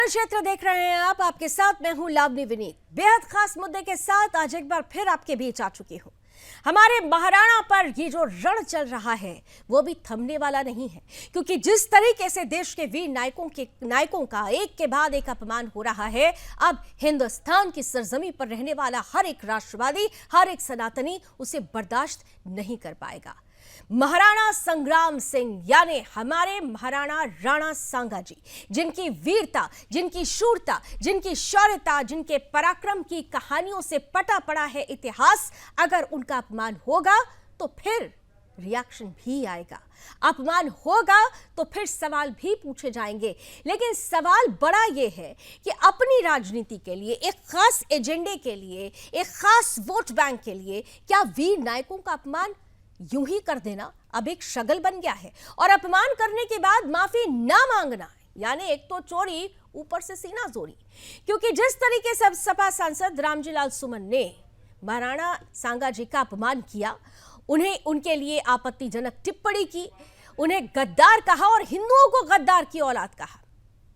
क्षेत्र देख रहे हैं आप, आपके साथ मैं हूं लावनी विनीत। बेहद खास मुद्दे के साथ आज एक बार फिर आपके बीच आ चुकी हूं। हमारे महाराणा पर ये जो रण चल रहा है वो भी थमने वाला नहीं है, क्योंकि जिस तरीके से देश के वीर नायकों का एक के बाद एक अपमान हो रहा है, अब हिंदुस्तान की सरजमी पर रहने वाला हर एक राष्ट्रवादी, हर एक सनातनी उसे बर्दाश्त नहीं कर पाएगा। महाराणा संग्राम सिंह यानी हमारे महाराणा राणा सांगा जी, जिनकी वीरता, जिनकी शूरता, जिनकी शौर्यता, जिनके पराक्रम की कहानियों से पटा पड़ा है इतिहास, अगर उनका अपमान होगा तो फिर रिएक्शन भी आएगा। अपमान होगा तो फिर सवाल भी पूछे जाएंगे। लेकिन सवाल बड़ा यह है कि अपनी राजनीति के लिए, एक खास एजेंडे के लिए, एक खास वोट बैंक के लिए क्या वीर नायकों का अपमान यूं ही कर देना अब एक शगल बन गया है? और अपमान करने के बाद माफी ना मांगना यानी एक तो चोरी, ऊपर से सीना जोरी। क्योंकि जिस तरीके से सपा सांसद रामजीलाल सुमन ने महाराणा सांगा जी का अपमान किया, उन्हें उनके लिए आपत्तिजनक टिप्पणी की, उन्हें गद्दार कहा और हिंदुओं को गद्दार की औलाद कहा,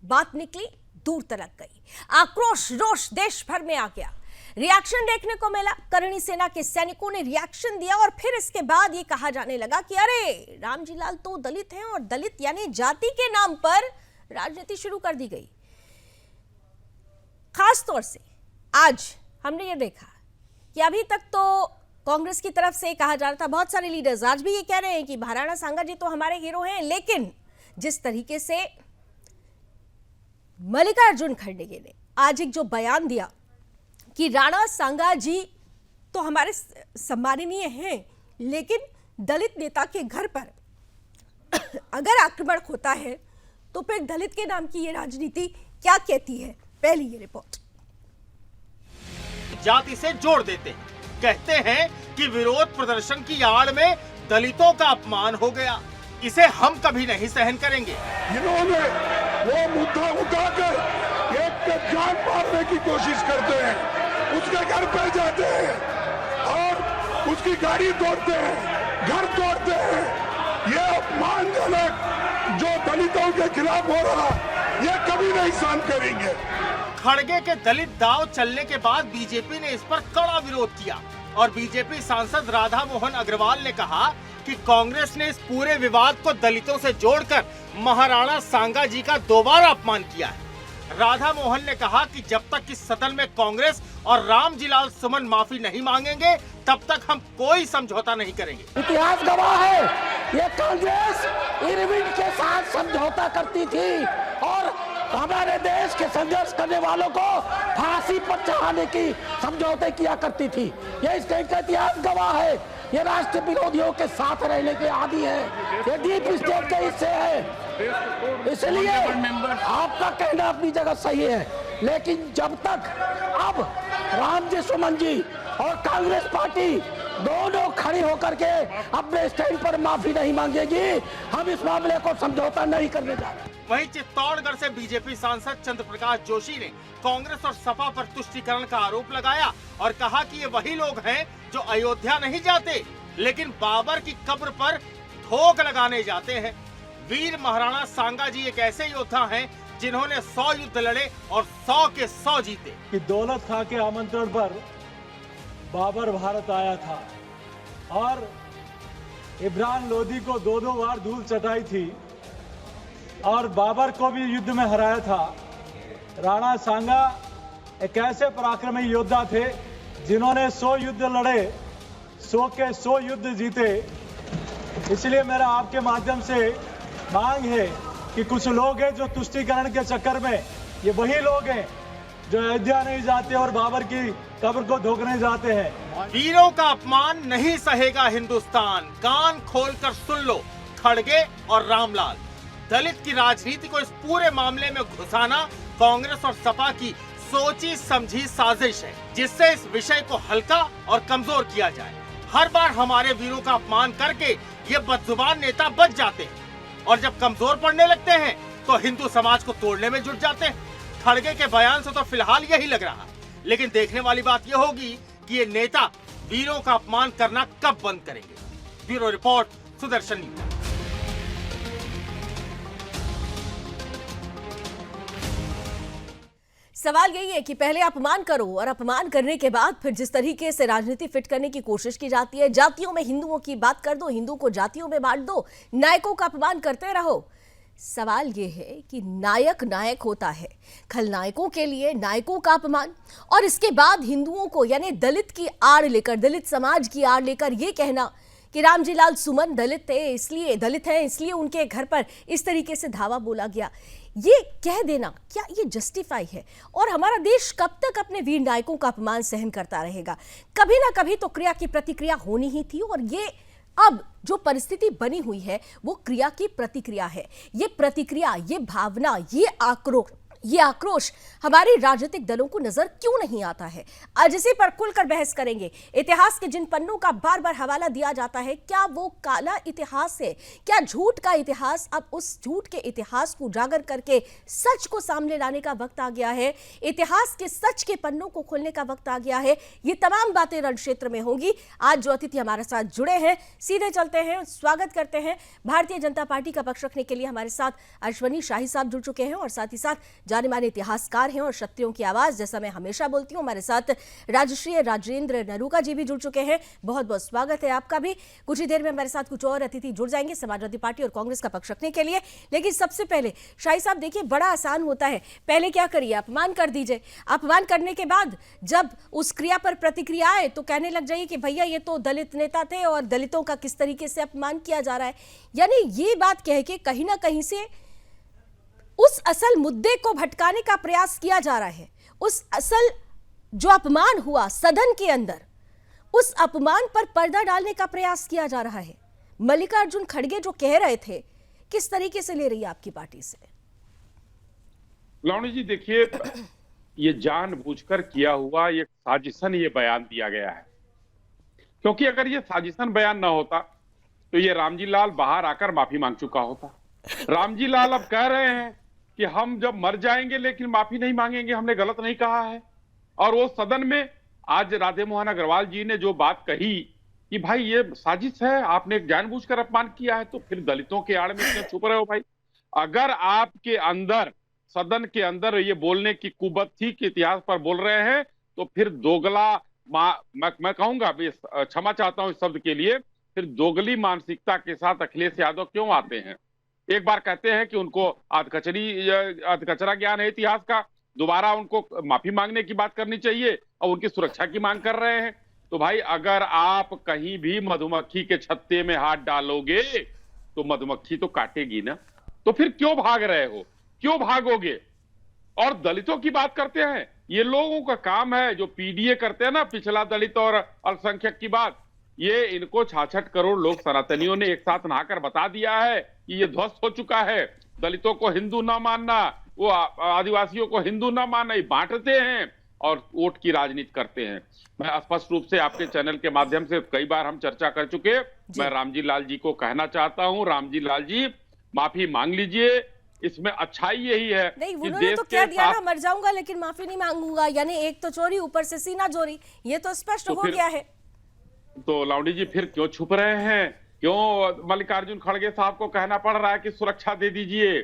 बात निकली दूर तलक गई। आक्रोश रोष देश भर में आ गया। रिएक्शन देखने को मिला, करणी सेना के सैनिकों ने रिएक्शन दिया और फिर इसके बाद ये कहा जाने लगा कि अरे रामजीलाल तो दलित हैं और दलित यानी जाति के नाम पर राजनीति शुरू कर दी गई। खास तौर से आज हमने ये देखा कि अभी तक तो कांग्रेस की तरफ से कहा जा रहा था, बहुत सारे लीडर्स आज भी ये कह रहे हैं कि महाराणा सांगा जी तो हमारे हीरो हैं, लेकिन जिस तरीके से मल्लिकार्जुन खड़गे ने आज एक जो बयान दिया कि राणा सांगा जी तो हमारे सम्माननीय हैं, लेकिन दलित नेता के घर पर अगर आक्रमण होता है तो फिर दलित के नाम की ये राजनीति क्या कहती है? पहली ये रिपोर्ट। जाति से जोड़ देते हैं, कहते हैं कि विरोध प्रदर्शन की आड़ में दलितों का अपमान हो गया, इसे हम कभी नहीं सहन करेंगे। इन्होंने वो मुद्दा उठाकर एक पे जान मारने की कोशिश करते हैं, उसके घर पर जाते हैं और उसकी गाड़ी तोड़ते हैं, घर तोड़ते हैं। ये अपमानजनक जो दलितों के खिलाफ हो रहा, ये कभी नहीं सहन करेंगे। खड़गे के दलित दाव चलने के बाद बीजेपी ने इस पर कड़ा विरोध किया और बीजेपी सांसद राधा मोहन अग्रवाल ने कहा कि कांग्रेस ने इस पूरे विवाद को दलितों से जोड़कर महाराणा सांगा जी का दोबारा अपमान किया है। राधा मोहन ने कहा कि जब तक इस सदन में कांग्रेस और रामजीलाल सुमन माफी नहीं मांगेंगे, तब तक हम कोई समझौता नहीं करेंगे। इतिहास गवाह है, ये कांग्रेस इरविन के साथ समझौता करती थी और हमारे देश के संघर्ष करने वालों को फांसी पर चढ़ाने की समझौते किया करती थी। ये इस देश का इतिहास गवाह है। ये राष्ट्र विरोधियों के साथ रहने के आदी है, ये डीप स्टेट के हिस्से है। इसलिए आपका कहना अपनी जगह सही है, लेकिन जब तक अब रामजी सुमन जी और कांग्रेस पार्टी दोनों खड़ी होकर के अपने स्टैंड पर माफी नहीं मांगेगी, हम इस मामले को समझौता नहीं करने जा रहे। वहीं चित्तौड़गढ़ से बीजेपी सांसद चंद्र प्रकाश जोशी ने कांग्रेस और सपा पर तुष्टीकरण का आरोप लगाया और कहा कि ये वही लोग हैं जो अयोध्या नहीं जाते, लेकिन बाबर की कब्र पर ठोक लगाने जाते हैं। वीर महाराणा सांगा जी एक ऐसे योद्धा हैं जिन्होंने 100 युद्ध लड़े और 100 के 100 जीते। कि दौलत खां के आमंत्रण पर बाबर भारत आया था और इब्राहिम लोदी को 2-2 बार धूल चटाई थी और बाबर को भी युद्ध में हराया था। राणा सांगा एक ऐसे पराक्रमी योद्धा थे जिन्होंने 100 युद्ध लड़े, 100 के 100 युद्ध जीते। इसलिए मेरा आपके माध्यम से मांग है कि कुछ लोग हैं जो तुष्टीकरण के चक्कर में, ये वही लोग हैं जो अयोध्या नहीं जाते और बाबर की कब्र को धोखने जाते हैं। वीरों का अपमान नहीं सहेगा हिंदुस्तान, कान खोलकर सुन लो खड़गे और रामलाल। दलित की राजनीति को इस पूरे मामले में घुसाना कांग्रेस और सपा की सोची समझी साजिश है, जिससे इस विषय को हल्का और कमजोर किया जाए। हर बार हमारे वीरों का अपमान करके ये बदजुबान नेता बच जाते हैं और जब कमजोर पड़ने लगते हैं तो हिंदू समाज को तोड़ने में जुट जाते हैं। खड़गे के बयान से तो फिलहाल यही लग रहा, लेकिन देखने वाली बात यह होगी कि ये नेता वीरों का अपमान करना कब बंद करेंगे। Bureau report, Sudarshan news. सवाल यही है कि पहले अपमान करो और अपमान करने के बाद फिर जिस तरीके से राजनीति फिट करने की कोशिश की जाती है, जातियों में हिंदुओं की बात कर दो, हिंदू को जातियों में बांट दो, नायकों का अपमान करते रहो। सवाल यह है कि नायक नायक होता है, खलनायकों के लिए नायकों का अपमान, और इसके बाद हिंदुओं को यानी दलित की आड़ लेकर, दलित समाज की आड़ लेकर यह कहना कि रामजी लाल सुमन दलित हैं इसलिए उनके घर पर इस तरीके से धावा बोला गया, ये कह देना क्या ये जस्टिफाई है? और हमारा देश कब तक अपने वीर नायकों का अपमान सहन करता रहेगा? कभी ना कभी तो क्रिया की प्रतिक्रिया होनी ही थी, और ये अब जो परिस्थिति बनी हुई है वो क्रिया की प्रतिक्रिया है। ये प्रतिक्रिया, ये भावना, ये आक्रोश हमारे राजनीतिक दलों को नजर क्यों नहीं आता है? आज इसी पर खुलकर बहस करेंगे। इतिहास के जिन पन्नों का बार बार हवाला दिया जाता है, क्या वो काला इतिहास है? क्या झूठ का इतिहास अब उस झूठ के इतिहास को उजागर करके सच को सामने लाने का वक्त आ गया है? इतिहास के सच के पन्नों को खोलने का वक्त आ गया है। ये तमाम बातें रण क्षेत्र में होंगी। आज जो अतिथि हमारे साथ जुड़े हैं, सीधे चलते हैं, स्वागत करते हैं। भारतीय जनता पार्टी का पक्ष रखने के लिए हमारे साथ अश्वनी शाही साहब जुड़ चुके हैं, और साथ ही साथ जाने माने इतिहासकार हैं और क्षत्रियों की आवाज, जैसा मैं हमेशा बोलती हूं, हमारे साथ राजश्री राजेंद्र नरूका जी भी जुड़ चुके हैं। बहुत बहुत स्वागत है आपका भी। कुछ ही देर में हमारे साथ कुछ और अतिथि जुड़ जाएंगे समाजवादी पार्टी और कांग्रेस का पक्ष रखने के लिए। लेकिन सबसे पहले शाही साहब, देखिए बड़ा आसान होता है, पहले क्या करिए, अपमान कर दीजिए। अपमान करने के बाद जब उस क्रिया पर प्रतिक्रिया आए तो कहने लग जाइए कि भैया ये तो दलित नेता थे और दलितों का किस तरीके से अपमान किया जा रहा है। यानी ये बात कह के कहीं ना कहीं से उस असल मुद्दे को भटकाने का प्रयास किया जा रहा है। उस असल जो अपमान हुआ सदन के अंदर, उस अपमान पर पर्दा डालने का प्रयास किया जा रहा है। मल्लिकार्जुन खड़गे जो कह रहे थे, किस तरीके से ले रही है आपकी पार्टी से? लावणी जी, देखिए, ये जानबूझकर किया हुआ ये साजिशन ये बयान दिया गया है, क्योंकि अगर ये साजिशन बयान ना होता तो ये रामजी लाल बाहर आकर माफी मांग चुका होता। रामजी लाल अब कह रहे हैं कि हम जब मर जाएंगे लेकिन माफी नहीं मांगेंगे, हमने गलत नहीं कहा है। और वो सदन में आज राधे मोहन अग्रवाल जी ने जो बात कही कि भाई ये साजिश है, आपने जानबूझकर अपमान किया है, तो फिर दलितों के आड़ में क्यों छुप रहे हो भाई? अगर आपके अंदर सदन के अंदर ये बोलने की कुवत थी कि इतिहास पर बोल रहे हैं, तो फिर दोगला मैं कहूंगा, क्षमा चाहता हूं इस शब्द के लिए, फिर दोगली मानसिकता के साथ अखिलेश यादव क्यों आते हैं? एक बार कहते हैं कि उनको अधकचरा ज्ञान है इतिहास का, दोबारा उनको माफी मांगने की बात करनी चाहिए और उनकी सुरक्षा की मांग कर रहे हैं। तो भाई, अगर आप कहीं भी मधुमक्खी के छत्ते में हाथ डालोगे तो मधुमक्खी तो काटेगी ना, तो फिर क्यों भाग रहे हो, क्यों भागोगे? और दलितों की बात करते हैं, ये लोगों का काम है जो पीडीए करते हैं ना, पिछला दलित और अल्पसंख्यक की बात, ये इनको 66 करोड़ लोग सनातनियों ने एक साथ नहाकर बता दिया है कि ये ध्वस्त हो चुका है। दलितों को हिंदू ना मानना, वो आदिवासियों को हिंदू ना मानना, बांटते हैं और वोट की राजनीति करते हैं। मैं स्पष्ट रूप से आपके चैनल के माध्यम से कई बार हम चर्चा कर चुके, मैं रामजी लाल जी को कहना चाहता हूं, रामजी लाल जी माफी मांग लीजिए। इसमें अच्छाई यही है नहीं, उन्होंने तो कह दिया ना, मर जाऊंगा लेकिन माफी नहीं मांगूंगा, यानी एक तो चोरी ऊपर से सीना चोरी, ये तो स्पष्ट हो गया है। तो लावणी जी, फिर क्यों छुप रहे हैं? क्यों मल्लिकार्जुन खड़गे साहब को कहना पड़ रहा है कि सुरक्षा दे दीजिए?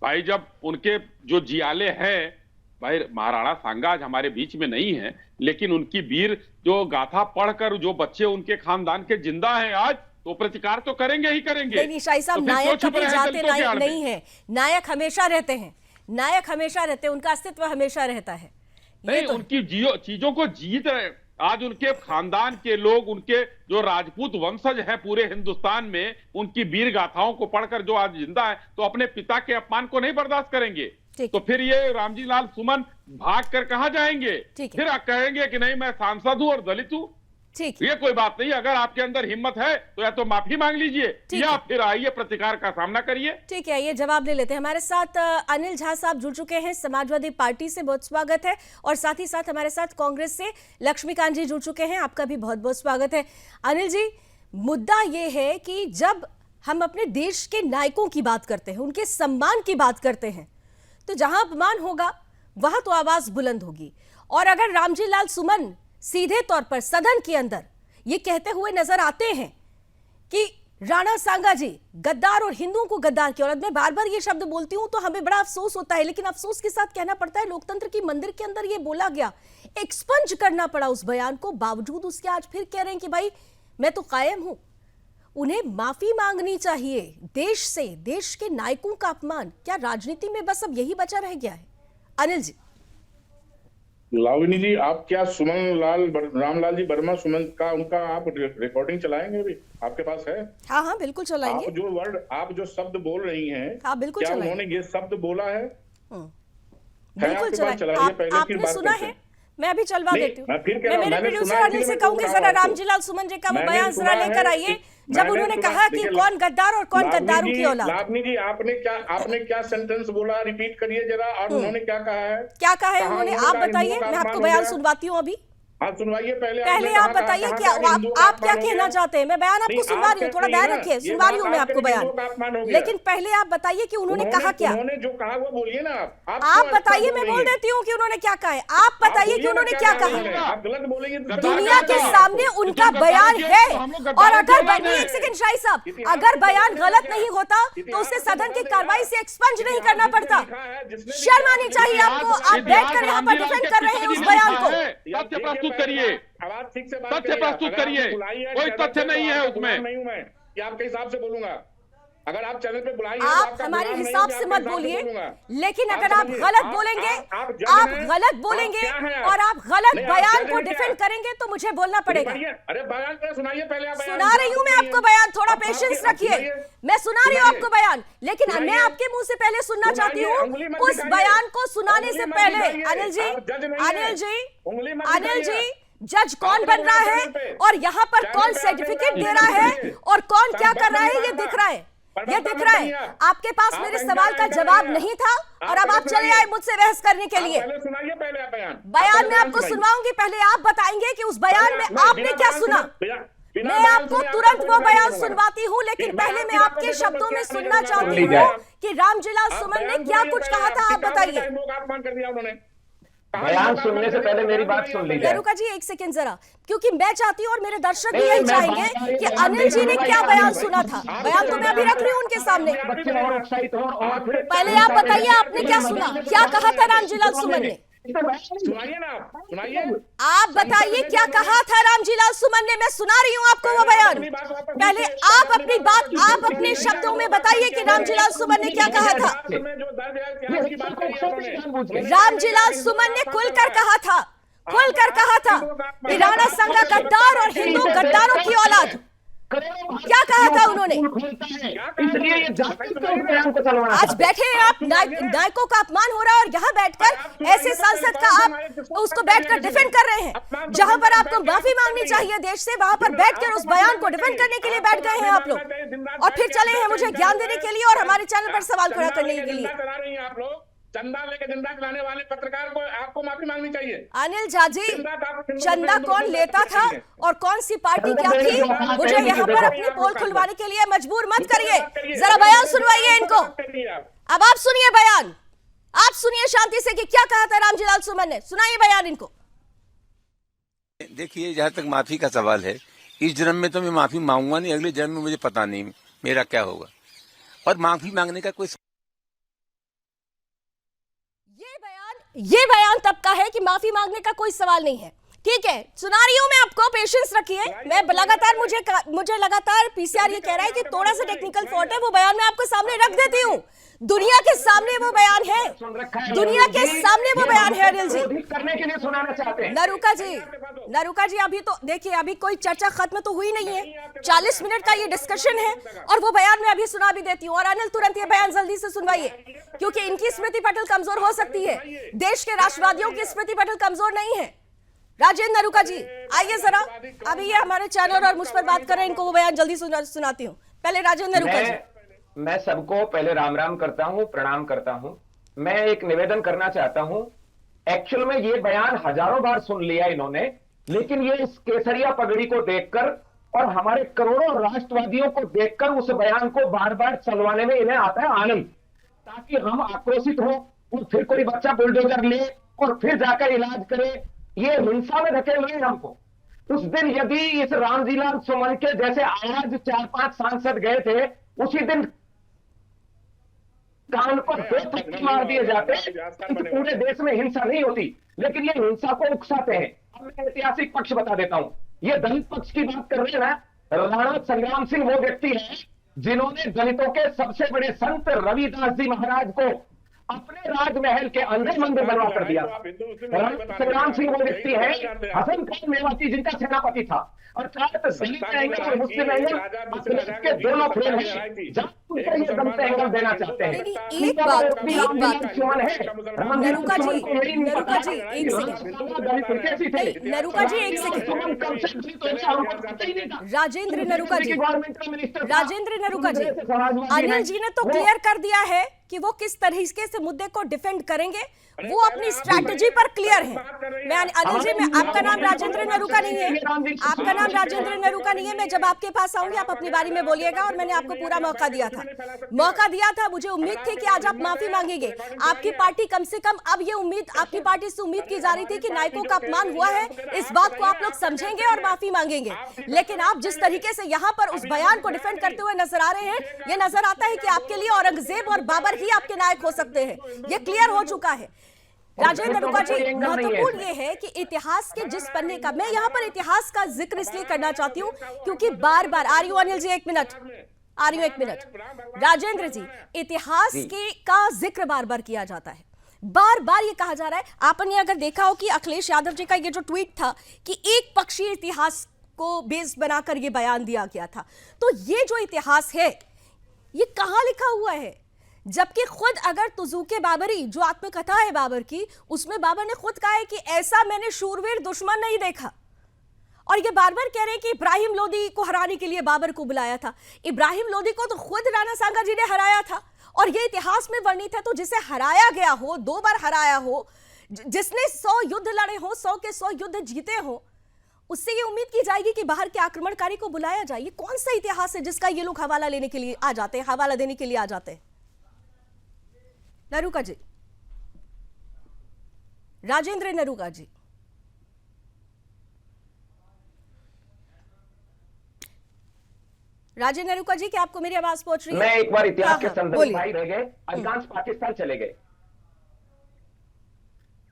भाई, जब उनके जो जियाले हैं, भाई महाराणा सांगा आज हमारे बीच में नहीं है, लेकिन उनकी वीर जो गाथा पढ़कर जो बच्चे उनके खानदान के जिंदा हैं आज, तो प्रतिकार तो करेंगे ही करेंगे। नहीं शाही साहब, तो नायक कभी जाते नायक नहीं है, नायक हमेशा रहते हैं, नायक हमेशा रहते हैं, उनका अस्तित्व हमेशा रहता है। नहीं, तो उनकी चीजों को जीत रहे। आज उनके खानदान के लोग, उनके जो राजपूत वंशज हैं पूरे हिंदुस्तान में, उनकी वीर गाथाओं को पढ़कर जो आज जिंदा है, तो अपने पिता के अपमान को नहीं बर्दाश्त करेंगे। तो फिर ये रामजी लाल सुमन भाग कर कहां जाएंगे? फिर आप कहेंगे कि नहीं मैं सांसद हूं और दलित हूं। ये कोई बात नहीं। अगर आपके अंदर हिम्मत है तो या तो माफी मांग लीजिए या फिर आइए प्रतिकार का सामना करिए। ठीक है, ये जवाब ले लेते हैं। हमारे साथ अनिल झा साहब जुड़ चुके हैं समाजवादी पार्टी से, बहुत स्वागत है। और साथ ही साथ हमारे साथ कांग्रेस से लक्ष्मीकांत जी जुड़ चुके हैं, आपका भी बहुत बहुत स्वागत है। अनिल जी, मुद्दा ये है कि जब हम अपने देश के नायकों की बात करते हैं, उनके सम्मान की बात करते हैं, तो जहां अपमान होगा वहां तो आवाज बुलंद होगी। और अगर रामजी लाल सुमन सीधे तौर पर सदन के अंदर ये कहते हुए नजर आते हैं कि राणा सांगा जी गद्दार और हिंदुओं को गद्दार की औरत, मैं बार बार ये शब्द बोलती हूं तो हमें बड़ा अफसोस होता है, लेकिन अफसोस के साथ कहना पड़ता है लोकतंत्र की मंदिर के अंदर ये बोला गया, एक्सपंज करना पड़ा उस बयान को, बावजूद उसके आज फिर कह रहे हैं कि भाई मैं तो कायम हूं। उन्हें माफी मांगनी चाहिए देश से, देश के नायकों का अपमान, क्या राजनीति में बस अब यही बचा रह गया है? अनिल जी। लावनी जी, आप क्या रामलाल जी वर्मा सुमन का उनका आप रिकॉर्डिंग चलाएंगे अभी? आपके पास है? हाँ हाँ बिल्कुल चलाएंगे। आप जो शब्द बोल रही हैं, हाँ बिल्कुल क्या चलाएंगे। उन्होंने ये शब्द बोला है? बिल्कुल चलाएंगे। आपने सुना है? मैं अभी चलवा देती हूँ। मैं मेरे प्रोड्यूसर अनिल से कहूंगी जरा रामजीलाल सुमन जी का वो बयान जरा लेकर आइए, जब उन्होंने कहा कि कौन गद्दार और कौन गद्दारों की औलाद। लावनी जी, आपने क्या सेंटेंस बोला, रिपीट करिए जरा, और उन्होंने क्या कहा है? क्या कहा है उन्होंने, आप बताइए, मैं आपको बयान सुनवाती हूँ अभी। हाँ सुनवाइए पहले आप बताइए क्या आप क्या कहना चाहते हैं। मैं बयान आपको सुनवा रही हूँ, थोड़ा धैर्य रखिए, सुनवा रही हूँ मैं आपको बयान, लेकिन पहले आप बताइए कि उन्होंने कहा क्या। उन्होंने जो कहा वो बोलिए ना आप बताइए, मैं बोल देती हूँ कि उन्होंने क्या कहा है। आप बताइए कि उन्होंने क्या कहा। आप गलत बोलेंगे दुनिया के सामने उनका बयान है, और अगर एक सेकंड शाही साहब, अगर बयान गलत नहीं होता तो उसे सदन की कार्रवाई से एक्सपंज नहीं करना पड़ता। शर्म आनी चाहिए आपको, आप बैठकर यहाँ पर डिफेंड कर रहे हैं उस बयान को। करिए, आवाज ठीक से तथ्य प्रस्तुत करिए, कोई तथ्य नहीं है उसमें। नहीं हूं मैं, कि आपके हिसाब से बोलूंगा। अगर आप चैनल पे बुलाइए, आप हमारे हिसाब से मत बोलिए, लेकिन अगर आप गलत बोलेंगे, आप गलत बोलेंगे और आप गलत बयान को डिफेंड करेंगे तो मुझे बोलना पड़ेगा। अरे बयान सुनाइए पहले। सुना रही हूँ मैं आपको बयान, थोड़ा पेशेंस रखिए, मैं सुना रही हूँ आपको बयान, लेकिन मैं आपके मुंह से पहले सुनना चाहती हूँ उस बयान को सुनाने से पहले। अनिल जी, अनिल जी, अनिल जी, जज कौन बन रहा है और यहाँ पर कौन सर्टिफिकेट दे रहा है और कौन क्या कर रहा है, ये दिख रहा है, ये दिख रहा है। आपके पास मेरे सवाल का जवाब नहीं था और अब आप चले आए मुझसे बहस करने के लिए। बयान मैं आपको सुनवाऊंगी, पहले आप बताएंगे कि उस बयान में आपने क्या सुना। मैं आपको तुरंत वो बयान सुनवाती हूँ, लेकिन पहले मैं आपके शब्दों में सुनना चाहती हूँ कि रामजीलाल सुमन ने क्या कुछ कहा था, आप बताइए। बयान सुनने से पहले मेरी बात सुन लीजिए। रेणुका जी एक सेकंड जरा, क्योंकि मैं चाहती हूँ और मेरे दर्शक भी यही चाहेंगे कि अनिल जी ने क्या बयान सुना था। बयान तो मैं अभी रख रही हूँ उनके सामने, पहले आप बताइए आपने क्या सुना, क्या कहा था रामजीलाल सुमन ने। सुनाइए ना, सुनाइए। आप बताइए क्या कहा था रामजीलाल सुमन ने, मैं सुना रही हूँ आपको वो बयान। पहले आप अपनी बात, आप अपने शब्दों में बताइए कि रामजीलाल सुमन ने क्या कहा था। रामजीलाल सुमन ने खुलकर कहा था कि राणा सांगा गद्दार और हिंदू गद्दारों की औलाद। क्या कहा था उन्होंने? आज बैठे हैं आप, नायकों का अपमान हो रहा है और यहाँ बैठकर ऐसे सांसद का आप उसको बैठकर डिफेंड कर रहे हैं। जहां पर आपको माफी मांगनी चाहिए देश से, वहां पर बैठकर उस बयान को डिफेंड करने के लिए बैठ गए हैं आप लोग, और फिर चले हैं मुझे ज्ञान देने के लिए और हमारे चैनल पर सवाल खड़ा करने के लिए। चंदा लेके जिंदा चलाने वाले पत्रकार को आपको माफी मांगनी चाहिए। अनिल झा जी, चंदा कौन लेता था और कौन सी पार्टी क्या थी, मुझे यहाँ पर अपनी पोल खुलवाने के लिए मजबूर मत करिए। जरा बयान सुनवाइए इनको। अब आप सुनिए बयान, आप सुनिए शांति से कि क्या कहा था रामजीलाल सुमन ने। सुनाइए बयान इनको। देखिए, जहाँ तक माफी का सवाल है, इस जन्म में तो मैं माफी मांगूंगा नहीं, अगले जन्म में मुझे पता नहीं मेरा क्या होगा, और माफी मांगने का कोई। ये बयान तब का है कि माफी मांगने का कोई सवाल नहीं है। ठीक है, सुना रही हूं मैं आपको, पेशेंस रखिए। मैं लगातार मुझे लगातार पीसीआर ये कह रहा है कि थोड़ा सा टेक्निकल फॉल्ट है, वो बयान मैं आपको सामने रख देती हूँ। दुनिया के सामने वो बयान है, दुनिया के सामने वो बयान है। अनिल जी करने के लिए सुनाना चाहते हैं। नरुका जी अभी तो देखिए, अभी कोई चर्चा खत्म तो हुई नहीं है, 40 मिनट का ये डिस्कशन है और वो बयान मैं अभी सुना भी देती हूँ। और अनिल तुरंत ये बयान जल्दी से सुनवाइए, क्योंकि इनकी स्मृति पटल कमजोर हो सकती है, देश के राष्ट्रवादियों की स्मृति पटल कमजोर नहीं है। राजेंद्र नरुका जी आइए जरा, अभी ये हमारे चैनल और मुझ पर बात कर रहे हैं, इनको वो बयान जल्दी सुनाती हूँ। पहले राजेंद्र नरुका जी। मैं सबको पहले राम राम करता हूं, प्रणाम करता हूं। मैं एक निवेदन करना चाहता हूं। एक्चुअल में ये बयान हजारों बार सुन लिया इन्होंने, लेकिन ये इस केसरिया पगड़ी को देखकर और हमारे करोड़ों राष्ट्रवादियों को देखकर उस बयान को बार बार चलवाने में इन्हें आता है आनंद, ताकि हम आक्रोशित हो और फिर कोई बच्चा बुलडोजर ले और फिर जाकर इलाज करे। ये हिंसा में धकेल रहे हैं हमको। उस दिन यदि इस रामजीलाल सुमन के जैसे आज 4-5 सांसद गए थे, उसी दिन कान पर 2 थप्पड़ मार दिए जाते तो पूरे देश में हिंसा नहीं होती। लेकिन ये हिंसा को उकसाते हैं। अब मैं ऐतिहासिक पक्ष बता देता हूं। ये दलित पक्ष की बात कर रहे हैं ना, राणा संग्राम सिंह वो व्यक्ति है जिन्होंने दलितों के सबसे बड़े संत रविदास जी महाराज को अपने राजमहल के अंदर मंदिर बनवा कर दिया। राणा संग्राम सिंह वो व्यक्ति है, हसन खान मेवाती जिनका सेनापति था। अर्थात दलित एंगल और मुस्लिम एंगल के दोनों फ्रेम है जहां उनका ये दमते एंगल देना चाहते हैं। एक बात सुमन है नरुका जी एक सेकंड, नरुका जी एक सेकंड, राजेंद्र नरुका जी, अनिल जी ने तो क्लियर कर दिया है कि वो किस तरीके से मुद्दे को डिफेंड करेंगे, वो अपनी स्ट्रैटेजी पर क्लियर है। मैं अनिल जी, मैं आपका नाम राजेंद्र नरुका नहीं है, आपका नाम राजेंद्र नरुका नहीं है। मैं जब आपके पास आऊंगी आप अपनी बारी में बोलिएगा और मैंने आपको पूरा मौका दिया था। मुझे उम्मीद थी कि आज आप माफी मांगेंगे। आपकी पार्टी कम से कम अब ये उम्मीद, आपकी पार्टी से उम्मीद की जा रही थी कि नायकों का अपमान हुआ है, इस बात को आप लोग समझेंगे और माफी मांगेंगे। लेकिन आप जिस तरीके से यहाँ पर उस बयान को डिफेंड करते हुए नजर आ रहे हैं, ये नजर आता है कि आपके लिए औरंगजेब और बाबर ही आपके नायक हो सकते हैं। ये क्लियर हो चुका है। राजेंद्र नरुका जी, महत्वपूर्ण ये है कि इतिहास के जिस पन्ने का, मैं यहाँ पर इतिहास का जिक्र इसलिए करना चाहती हूँ क्योंकि बार बार अनिल जी एक मिनट, राजेंद्र जी, इतिहास के का जिक्र बार बार किया जाता है, बार बार ये कहा जा रहा है। आपने अगर देखा हो कि अखिलेश यादव जी का ये जो ट्वीट था कि एक पक्षीय इतिहास को बेस बनाकर ये बयान दिया गया था, तो ये जो इतिहास है ये कहाँ लिखा हुआ है? जबकि खुद अगर तुज़ूके बाबरी, जो आत्मकथा है बाबर की, उसमें बाबर ने खुद कहा है कि ऐसा मैंने शूरवीर दुश्मन नहीं देखा। और ये बार बार कह रहे हैं कि इब्राहिम लोदी को हराने के लिए बाबर को बुलाया था। इब्राहिम लोदी को तो खुद राणा सांगा जी ने हराया था और ये इतिहास में वर्णित है। तो जिसे हराया गया हो, 2 बार हराया हो, जिसने 100 युद्ध लड़े हो, 100 के 100 युद्ध जीते हो, उससे ये उम्मीद की जाएगी कि बाहर के आक्रमणकारी को बुलाया जाए। ये कौन सा इतिहास है जिसका ये लोग हवाला लेने के लिए आ जाते हैं, हवाला देने के लिए आ जाते हैं? नरुका जी, राजेंद्र नरुका जी, राजेंद्र नरुका जी, क्या आपको मेरी आवाज पहुंच रही है? मैं एक बार इतिहास के संदर्भ भाई रह गए, अधिकांश पाकिस्तान चले गए।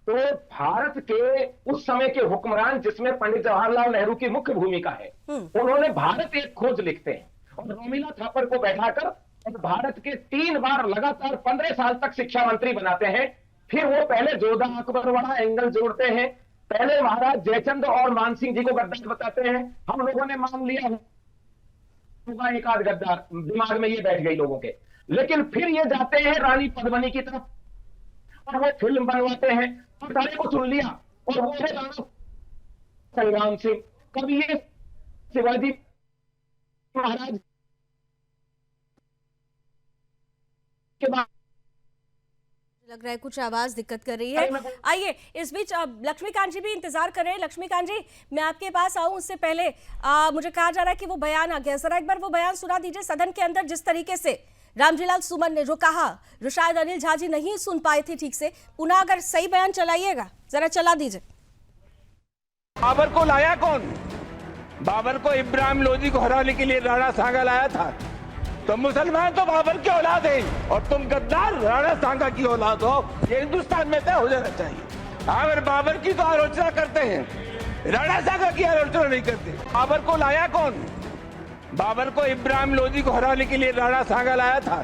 तो भारत के उस समय के हुक्मरान, जिसमें पंडित जवाहरलाल नेहरू की मुख्य भूमिका है, उन्होंने भारत एक खोज लिखते हैं और रोमिला थापर को बैठाकर भारत के 3 बार लगातार 15 साल तक शिक्षा मंत्री बनाते हैं। फिर वो पहले जोधा अकबर वाला एंगल जोड़ते हैं, पहले महाराज जयचंद और मानसिंह जी को गद्दार बताते हैं। हम लोगों ने मान लिया होगा एक आध गद्दार, दिमाग में ये बैठ गई लोगों के। लेकिन फिर ये जाते हैं रानी पद्मिनी की तरफ और वो फिल्म बनवाते हैं और सारे को सुन लिया, और वो है राणा संग्राम सिंह। कभी ये शिवाजी महाराज के बाद लग रहा है कुछ आवाज दिक्कत कर रही है। आइए, इस बीच लक्ष्मीकांत जी भी इंतजार कर रहे हैं। लक्ष्मीकांत जी, मैं आपके पास आऊं उससे पहले मुझे कहा जा रहा है कि वो बयान आ गया, जरा एक बार वो बयान सुना दीजिए। सदन के अंदर जिस तरीके से रामजीलाल सुमन ने जो कहा, जो शायद अनिल झा जी नहीं सुन पाए थे ठीक से, पुनः अगर सही बयान चलाइएगा, जरा चला दीजिए। बाबर को लाया कौन? बाबर को इब्राहिम लोदी को हराने के लिए राणा सांगा लाया था। तो मुसलमान तो बाबर की औलाद है और तुम गद्दार राणा सांगा की औलाद हो, ये हिंदुस्तान में तय हो जाना चाहिए। अगर बाबर की तो आलोचना करते हैं, राणा सांगा की आलोचना नहीं करते। बाबर को लाया कौन? बाबर को इब्राहिम लोदी को हराने के लिए राणा सांगा लाया था।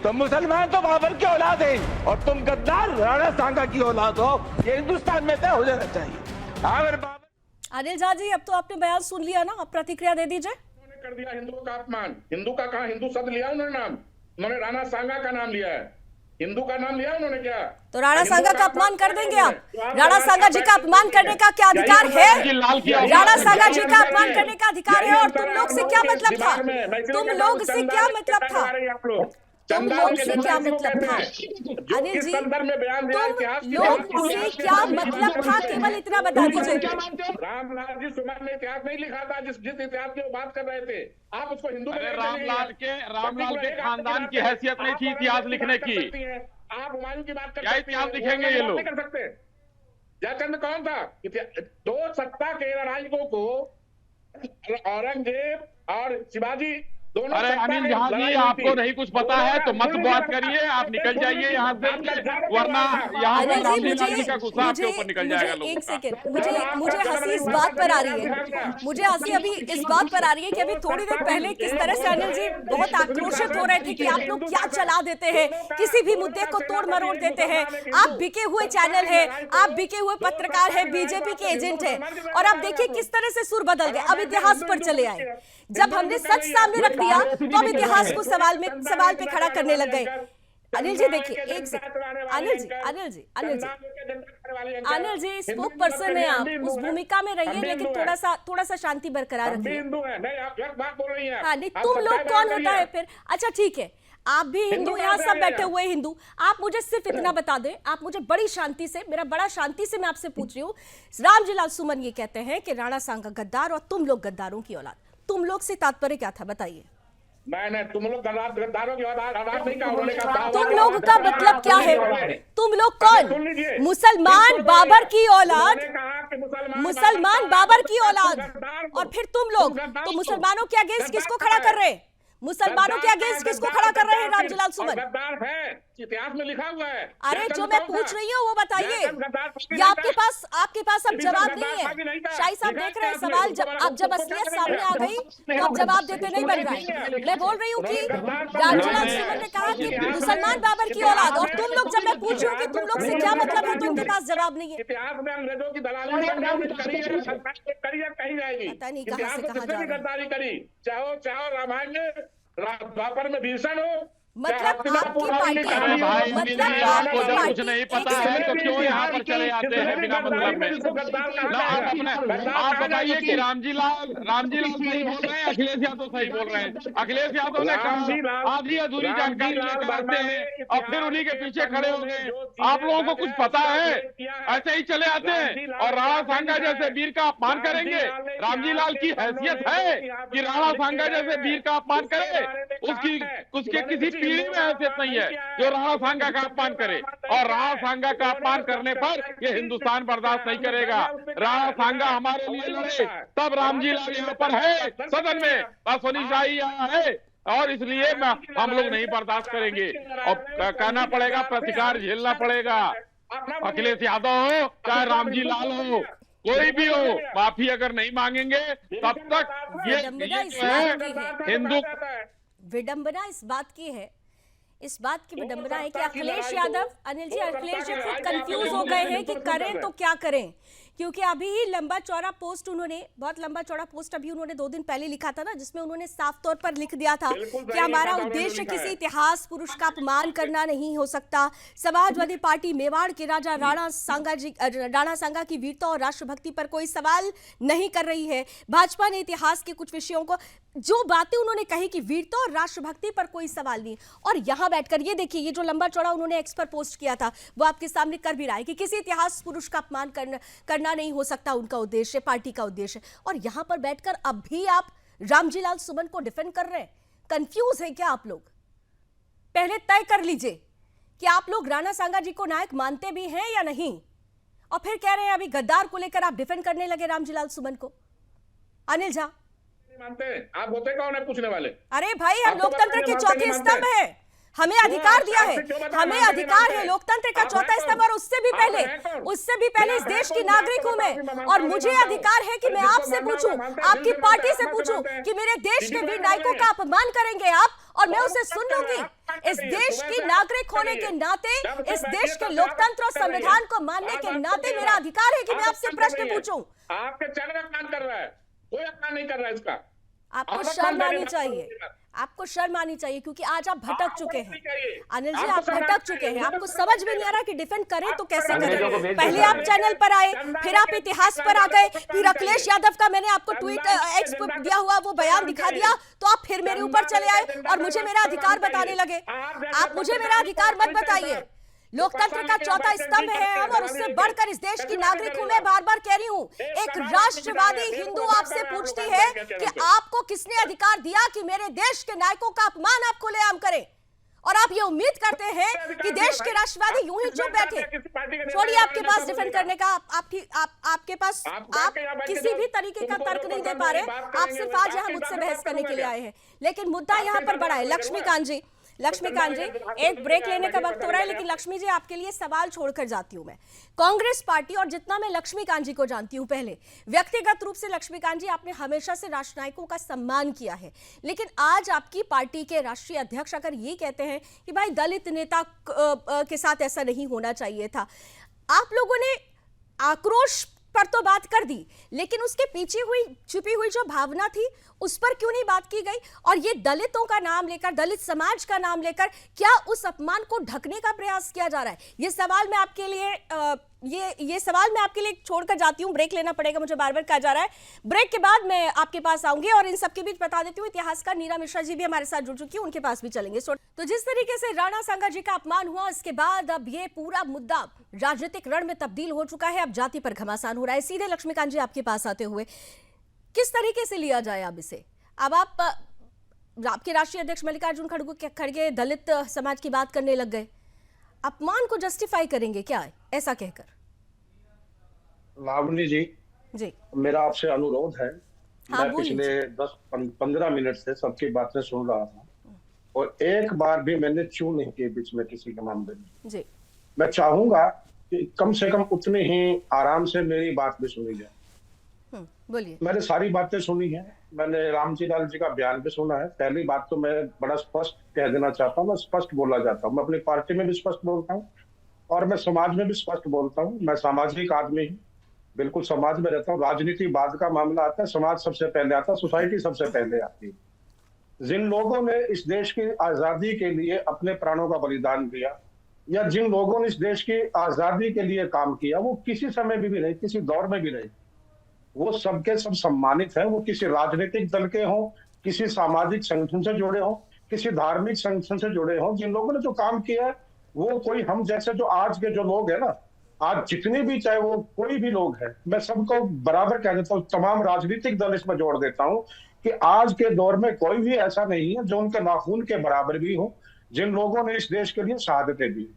तो मुसलमान तो बाबर की औलाद है और तुम गद्दार राणा सांगा की औलाद हो, ये हिंदुस्तान में तय हो जाना चाहिए। अगर बाबर अनिल झा जी, अब तो आपने बयान सुन लिया ना, अब प्रतिक्रिया दे दीजिए। कर दिया हिंदुओं का अपमान। हिंदू का कहा, हिंदू शब्द लिया उन्होंने नाम, उन्होंने राणा सांगा का नाम लिया है, हिंदू का नाम लिया उन्होंने। क्या तो राणा सांगा का अपमान कर देंगे आप? राणा सांगा जी का अपमान करने का क्या अधिकार है? राणा सांगा जी का अपमान करने का अधिकार है, और तुम लोग से क्या मतलब था? तुम लोग से क्या मतलब था? तुम लोग से क्या मतलब था? अनिल जी, तुम लोग से क्या मतलब था? केवल इतना बता दीजिए। रामलाल जी सुमन ने इतिहास नहीं लिखा था, जिस इतिहास की वो बात कर रहे थे आप, उसको हिंदू रामलाल के खानदान की हैसियत नहीं थी इतिहास लिखने की। आप हुमायूं की बात क्या इतिहास लिखेंगे ये लोग? कर सकते जयचंद कौन था? दो सत्ता के राजकों को औरंगजेब और शिवाजी दोनों। अरे अनिल झा जी, आपको नहीं कुछ पता है तो मत बात करिए, आप निकल जाइए यहाँ से, वरना यहाँ पर रामजी लाल जी का गुस्सा आपके ऊपर निकल जाएगा लोगों एक सेकंड, मुझे हंसी इस बात पर आ रही है, मुझे हंसी अभी इस बात पर आ रही है कि अभी थोड़ी देर पहले किस तरह से अनिल जी बहुत आक्रोशित हो रहे थे कि आप लोग क्या चला देते हैं, किसी भी मुद्दे को तोड़ मरोड़ देते हैं, आप बिके हुए चैनल है, आप बिके हुए पत्रकार है, बीजेपी के एजेंट है। और अब देखिए किस तरह से सुर बदल गए, अब इतिहास पर चले आए। जब हमने सच सामने रख दिया तो अब इतिहास को सवाल पे खड़ा करने लग गए। अनिल जी देखिए, एक second, Anil ji spoke person है आप, उस भूमिका में रहिए, लेकिन थोड़ा सा शांति बरकरार रखिए। हाँ नहीं, तुम लोग कौन होता है फिर? अच्छा ठीक है, आप भी हिंदू, यहाँ सब बैठे हुए हिंदू, आप मुझे सिर्फ इतना बता दें, आप मुझे बड़ा शांति से मैं आपसे पूछ रही हूँ। रामजी लाल सुमन ये कहते हैं कि राणा सांगा गद्दार और तुम लोग गद्दारों की औलाद। तुम लोग से तात्पर्य क्या था, बताइए। मैंने तुम लोग गद्दारों की औलाद नहीं कहा, उन्होंने कहा तुम लोग का मतलब क्या है? तुम लोग कौन? मुसलमान बाबर की औलाद, मुसलमान बाबर की औलाद। और फिर तुम लोग तो मुसलमानों के अगेंस्ट किसको खड़ा कर रहे हैं? मुसलमानों के अगेंस्ट किसको खड़ा कर रहे हैं रामजी लाल सुमन? गद्दार है, इतिहास में लिखा हुआ है। अरे जो मैं पूछ रही हूँ वो बताइए, या आपके पास अब जवाब नहीं है? शाही साहब देख रहे हैं सवाल, जब असलियत सामने आ गई तो अब जवाब देते नहीं बन रहा है। मैं बोल रही हूँ कि रामजी लाल सुमन ने कहा कि मुसलमान बाबर की औलाद, और तुम लोग, जब मैं पूछ रही हूँ कि तुम लोग से क्या मतलब है, तो उनके पास जवाब नहीं है। इतिहास में अंग्रेजों की दलाली कही जाएगी, पता नहीं कहाँ से कहाँ जा रहा है। गद्दारी करी, चाहो रामायण में, द्वापर में भीषण हो, मतलब आपकी पार्टी, आपको जब कुछ नहीं पता है तो क्यों यहाँ पर चले आते हैं बिना मतलब में? आप बताइए कि रामजी लाल सही बोल रहे हैं, अखिलेश यादव सही बोल रहे हैं? अखिलेश यादव ने कहा आधी अधूरी जानकारी लेकर आते हैं और फिर उन्हीं के पीछे खड़े हो गए। आप लोगों को कुछ पता है? ऐसे ही चले आते हैं और राणा सांगा जैसे वीर का अपमान करेंगे। रामजी लाल की हैसियत है कि राणा सांगा जैसे वीर का अपमान करे? उसके किसी पीढ़ी में हैसियत नहीं है जो राणा सांगा का अपमान करे, और राणा सांगा का अपमान करने पर ये हिंदुस्तान बर्दाश्त नहीं करेगा। राणा सांगा हमारे लिए लड़े, तब रामजी लाल यहाँ पर है सदन में, असोनीशाही यहाँ है, और इसलिए हम लोग नहीं बर्दाश्त करेंगे और कहना पड़ेगा, प्रतिकार झेलना पड़ेगा। अखिलेश यादव हो चाहे रामजी लाल हो, कोई भी हो, माफी अगर नहीं मांगेंगे तब तक ये जो है हिंदू। विडंबना इस बात की विडंबना है कि अखिलेश यादव, अनिल जी, अखिलेश जी खुद कंफ्यूज हो गए हैं कि करें तो क्या करें, क्योंकि अभी ही बहुत लंबा चौड़ा पोस्ट अभी उन्होंने 2 दिन पहले लिखा था ना, जिसमें उन्होंने साफ तौर पर लिख दिया था कि हमारा उद्देश्य किसी इतिहास पुरुष का अपमान करना नहीं हो सकता। समाजवादी पार्टी मेवाड़ के राजा राणा सांगा की वीरता और राष्ट्रभक्ति पर कोई सवाल नहीं कर रही है। भाजपा ने इतिहास के कुछ विषयों को, जो बातें उन्होंने कही कि वीरता और राष्ट्रभक्ति पर कोई सवाल नहीं, और यहां बैठकर ये देखिए, ये जो लंबा चौड़ा उन्होंने एक्स पर पोस्ट किया था वो आपके सामने कर भी रहा है कि किसी इतिहास पुरुष का अपमान करना नहीं हो सकता उनका उद्देश्य, पार्टी का उद्देश्य। और यहां पर बैठकर अब भी आप रामजी लाल सुमन को डिफेंड कर रहे हैं। कंफ्यूज है क्या आप लोग? पहले तय कर लीजिए कि आप लोग राणा सांगा जी को नायक मानते भी हैं या नहीं, और फिर कह रहे हैं अभी गद्दार को लेकर आप डिफेंड करने लगे रामजी लाल सुमन को। अनिल झा मानते हैं? आप होते कौन है पूछने वाले? अरे भाई, हम लोकतंत्र के चौथे स्तंभ है, हमें अधिकार दिया है, हमें अधिकार है, लोकतंत्र का चौथा स्तंभ, और उससे भी पहले इस देश की नागरिक हूं मैं, और मुझे अधिकार है कि मैं आपसे पूछूं, आपकी पार्टी से पूछूं कि मेरे देश के वीर नायकों का अपमान करेंगे आप, और मैं उसे सुन लूंगी। इस देश की नागरिक होने के नाते, इस देश के लोकतंत्र और संविधान को मानने के नाते मेरा अधिकार है कि मैं आपसे प्रश्न पूछूं। आपके चैनल अपमान कर रहा है, कोई अपमान नहीं कर रहा है इसका। आपको शर्म आनी चाहिए, आपको शर्म आनी चाहिए, क्योंकि आज आप भटक चुके हैं अनिल जी, आप भटक चुके हैं। आपको समझ में नहीं आ रहा कि डिफेंड करें तो कैसे करें। पहले आप चैनल पर आए, फिर आप इतिहास पर आ गए, फिर अखिलेश यादव का मैंने आपको ट्वीट एक्स पर दिया हुआ वो बयान दिखा दिया, तो आप फिर मेरे ऊपर चले आए और मुझे मेरा अधिकार बताने लगे। आप मुझे मेरा अधिकार मत बताइए। लोकतंत्र का चौथा स्तंभ है हम, और उससे बढ़कर इस देश की नागरिक हूं मैं, बार बार कह रही हूं। एक राष्ट्रवादी हिंदू आपसे पूछती है कि आपको किसने अधिकार दिया कि मेरे देश के नायकों का अपमान आप खुलेआम करें, और आप ये उम्मीद करते हैं कि देश के राष्ट्रवादी यूं ही चुप बैठे? छोड़िए, आपके पास डिफेंड करने का आपके पास आप किसी भी तरीके का तर्क नहीं दे पा रहे। आप सिर्फ आज यहाँ मुझसे बहस करने के लिए आए हैं, लेकिन मुद्दा यहाँ पर बड़ा है। लक्ष्मीकांत जी, एक ब्रेक लेने का वक्त हो रहा है, लेकिन लक्ष्मी जी आपके लिए सवाल छोड़कर जाती हूं मैं। कांग्रेस पार्टी, और जितना मैं लक्ष्मीकांत जी को जानती हूं, पहले व्यक्तिगत रूप से लक्ष्मीकांत जी आपने हमेशा से राष्ट्र नायकों का सम्मान किया है, लेकिन आज आपकी पार्टी के राष्ट्रीय अध्यक्ष अगर ये कहते हैं कि भाई दलित नेता के साथ ऐसा नहीं होना चाहिए था, आप लोगों ने आक्रोश पर तो बात कर दी, लेकिन उसके पीछे छुपी हुई जो भावना थी उस पर क्यों नहीं बात की गई? और ये दलितों का नाम लेकर, दलित समाज का नाम लेकर क्या उस अपमान को ढकने का प्रयास किया जा रहा है? ये सवाल मैं आपके लिए छोड़कर जाती हूँ। ब्रेक लेना पड़ेगा, मुझे बार बार कहा जा रहा है। ब्रेक के बाद मैं आपके पास आऊंगी, और इन सबके बीच बता देती हूँ इतिहासकार नीरा मिश्रा जी भी हमारे साथ जुड़ चुकी है, उनके पास भी चलेंगे। तो जिस तरीके से राणा सांगा जी का अपमान हुआ, उसके बाद अब ये पूरा मुद्दा राजनीतिक रण में तब्दील हो चुका है। अब जाति पर घमासान हो रहा है। सीधे लक्ष्मीकांत जी आपके पास आते हुए, किस तरीके से लिया जाए अब इसे? अब आपके राष्ट्रीय अध्यक्ष मल्लिकार्जुन खड़गे दलित समाज की बात करने लग गए, अपमान को जस्टिफाई करेंगे क्या ऐसा कहकर? लावनी जी, मेरा आपसे अनुरोध है। हाँ, मैं पिछले 10-15 मिनट से सबकी बातें सुन रहा था, और एक बार भी मैंने चू नहीं की बीच में किसी के मामले में जी। मैं चाहूंगा कि कम से कम उतनी ही आराम से मेरी बात भी सुनी जाए। बोलिए। मैंने सारी बातें सुनी है, मैंने रामजी लाल जी का बयान भी सुना है। पहली बात तो मैं बड़ा स्पष्ट कह देना चाहता हूँ, मैं स्पष्ट बोलना चाहता हूँ। मैं अपनी पार्टी में भी स्पष्ट बोलता हूँ, और मैं समाज में भी स्पष्ट बोलता हूँ। मैं सामाजिक आदमी हूँ, बिल्कुल समाज में रहता हूँ। राजनीति बाद का मामला आता है, समाज सबसे पहले आता है, सोसाइटी सबसे पहले आती है। जिन लोगों ने इस देश की आजादी के लिए अपने प्राणों का बलिदान दिया, या जिन लोगों ने इस देश की आजादी के लिए काम किया, वो किसी समय भी नहीं, किसी दौर में भी नहीं, वो सबके सब सम्मानित हैं। वो किसी राजनीतिक दल के हों, किसी सामाजिक संगठन से जुड़े हों, किसी धार्मिक संगठन से जुड़े हों, जिन लोगों ने जो काम किया है, वो कोई हम जैसे जो आज के जो लोग हैं ना, आज जितने भी, चाहे वो कोई भी लोग हैं, मैं सबको बराबर कह देता हूँ, तमाम राजनीतिक दल इसमें जोड़ देता हूँ कि आज के दौर में कोई भी ऐसा नहीं है जो उनके नाखून के बराबर भी हो, जिन लोगों ने इस देश के लिए शहादतें दी।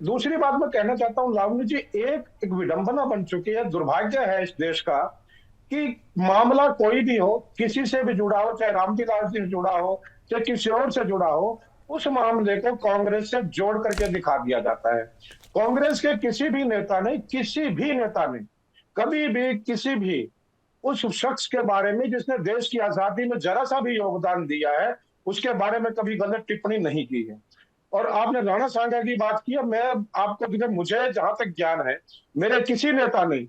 दूसरी बात मैं कहना चाहता हूँ लावनी जी, एक विडंबना बन चुकी है, दुर्भाग्य है इस देश का कि मामला कोई भी हो, किसी से भी जुड़ा हो, चाहे रामजी लाल से जुड़ा हो, चाहे किसी और से जुड़ा हो, उस मामले को कांग्रेस से जोड़ करके दिखा दिया जाता है। कांग्रेस के किसी भी नेता ने कभी भी किसी भी उस शख्स के बारे में जिसने देश की आजादी में जरा सा भी योगदान दिया है, उसके बारे में कभी गलत टिप्पणी नहीं की है। और आपने राणा सांगा की बात की, मैं आपको, मुझे जहां तक ज्ञान है, मेरे किसी नेता ने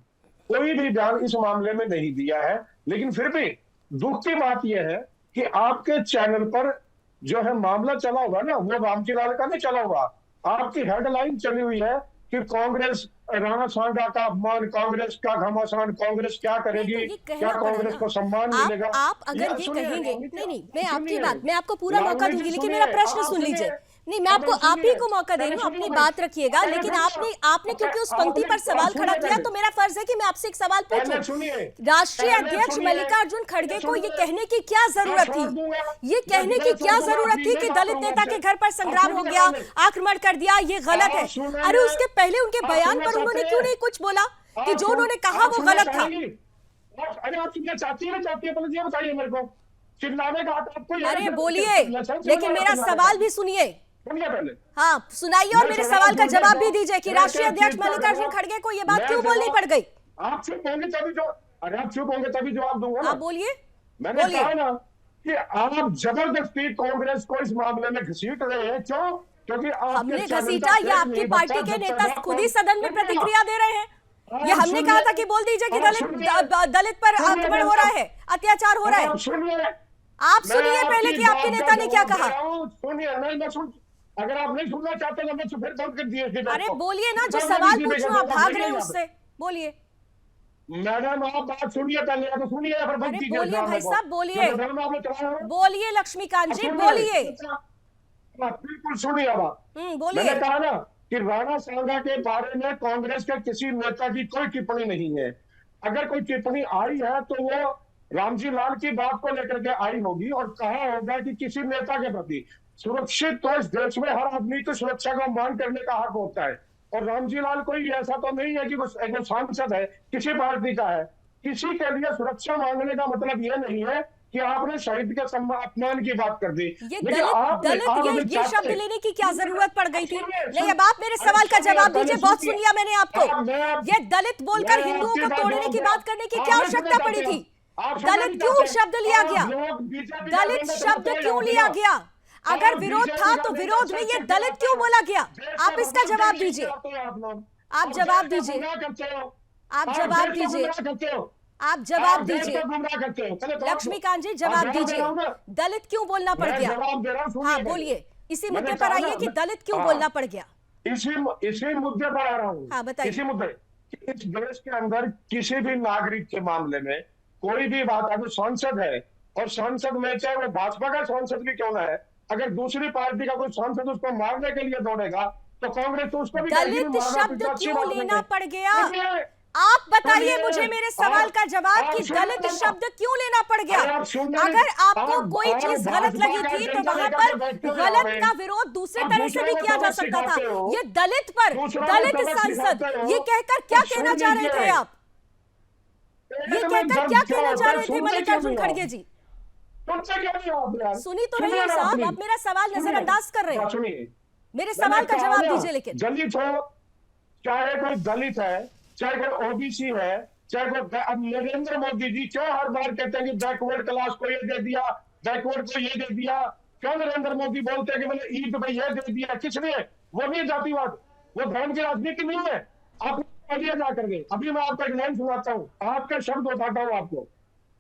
कोई भी बयान इस मामले में नहीं दिया है। लेकिन फिर भी दुख की बात यह है कि आपके चैनल पर जो है मामला चला हुआ ना, वो रामजी लाल का नहीं चला हुआ। आपकी हेडलाइन चली हुई है कि कांग्रेस राणा सांगा का अपमान, कांग्रेस का घमासान, कांग्रेस क्या करेगी, क्या कांग्रेस को सम्मान मिलेगा। आप अगर ये कहेंगे, नहीं, मैं आपकी बात, मैं आपको पूरा मौका दूंगी, लेकिन मेरा प्रश्न सुन लीजिए। नहीं, मैं आपको आप ही को मौका दे रही हूँ, अपनी बात रखिएगा, लेकिन आपने क्योंकि उस पंक्ति पर सवाल खड़ा किया, तो मेरा फर्ज है कि मैं आपसे एक सवाल पूछूं। राष्ट्रीय अध्यक्ष मल्लिकार्जुन खड़गे को ये कहने की क्या जरूरत थी, कि दलित नेता के घर पर संग्राम हो गया, आक्रमण कर दिया, ये गलत है? अरे उसके पहले उनके बयान पर उन्होंने क्यों नहीं कुछ बोला कि जो उन्होंने कहा वो गलत था? अरे आप क्या चाहती है, बताइए मेरे को। चिल्लाने का आपको, अरे बोलिए, लेकिन मेरा सवाल भी सुनिए। हाँ सुनाइए, और मेरे सवाल का जवाब भी दीजिए कि राष्ट्रीय अध्यक्ष मल्लिकार्जुन खड़गे को ये बात क्यों बोलनी पड़ गई? आप चुप होंगे तभी जवाब दूंगा। आप बोलिए। मैंने कहा ना कि आप जबरदस्ती कांग्रेस को इस मामले में घसीट रहे हैं। क्यों? क्योंकि हमने घसीटा या आपकी पार्टी के नेता खुद ही सदन में प्रतिक्रिया दे रहे हैं? ये हमने कहा था कि बोल दीजिए कि दलित पर आक्रमण हो रहा है, अत्याचार हो रहा है। आप सुनिए पहले कि आपके नेता ने क्या कहा। अगर आप नहीं सुनना चाहते तो मैं फिर बंद कर दिए। अरे बोलिए ना, जो सवाल पूछ रहा हूं, आप भाग रहे हैं उससे, बोलिए। मैडम आप बात सुनिए पहले, तो सुनिए। अरे बोलिए भाई साहब, बोलिए लक्ष्मीकांत जी, बोलिए। बिल्कुल सुनिए। अब बोलिए। मैंने कहा ना कि राणा सांगा के बारे में कांग्रेस के किसी नेता की कोई टिप्पणी नहीं है। अगर कोई टिप्पणी आई है तो वो रामजी लाल की बात को लेकर के आई होगी, और कहा होगा कि किसी नेता के प्रति, सुरक्षित तो इस देश में हर आदमी को सुरक्षा का मांग करने का हक होता है। और रामजी लाल कोई ऐसा तो नहीं है कि वो सांसद है, किसी पार्टी का है। किसी के लिए सुरक्षा मांगने का मतलब ये नहीं है कि आपने शहीद के अपमान की बात कर दी। ये दलित ये शब्द लेने की क्या जरूरत पड़ गई थी? नहीं, अब आप मेरे सवाल का जवाब दीजिए। बहुत सुन लिया मैंने आपको। ये दलित बोलकर हिंदुओं को तोड़ने की बात करने की क्या आवश्यकता पड़ी थी? दलित क्यों शब्द लिया गया? दलित शब्द क्यों लिया गया? अगर विरोध था तो विरोध में ये दलित क्यों बोला गया? आप इसका जवाब दीजिए। आप जवाब दीजिए। आप जवाब दीजिए। आप जवाब दीजिए। लक्ष्मीकांत जी जवाब दीजिए। दलित क्यों बोलना पड़ गया? हाँ बोलिए, इसी मुद्दे पर आइए कि दलित क्यों बोलना पड़ गया। इसी मुद्दे पर आ रहा हूँ। हाँ बताइए। इसी मुद्दे, इस देश के अंदर किसी भी नागरिक के मामले में कोई भी बात, अगर सांसद है और सांसद में चाहे वो भाजपा का सांसद भी क्यों ना है, अगर दूसरी पार्टी का कोई सांसद उसको मारने के लिए दौड़ेगा तो कांग्रेस तो उसको भी दलित शब्द क्यों लेना पड़ गया? आप बताइए मुझे मेरे सवाल का जवाब कि दलित शब्द क्यों लेना पड़ गया? अगर आपको कोई चीज गलत लगी थी तो वहां पर गलत का विरोध दूसरे तरह से भी किया जा सकता था। ये दलित पर दलित सांसद ये कहकर क्या कहना चाह रहे थे आप? ये कहकर क्या कहना चाह रहे थे मल्लिकार्जुन खड़गे जी? सुनी तो रही है साहब, आप मेरा सवाल नजरअंदाज कर रहे हैं। मेरे सवाल का जवाब दीजिए। लेकिन दलित हो, चाहे कोई दलित है, चाहे कोई ओबीसी है, चाहे कोई, अब नरेंद्र मोदी जी क्यों हर बार कहते हैं कि बैकवर्ड क्लास को ये दे दिया, बैकवर्ड को ये दे दिया? क्यों नरेंद्र मोदी बोलते हैं कि मैंने ईद में ये दे दिया? किसने? वो भी जातिवाद, वो धर्म की राजनीति नहीं है। आप जा करके अभी मैं आपको एक लाइन सुनाता हूँ, आपका शब्द बताता हूँ आपको।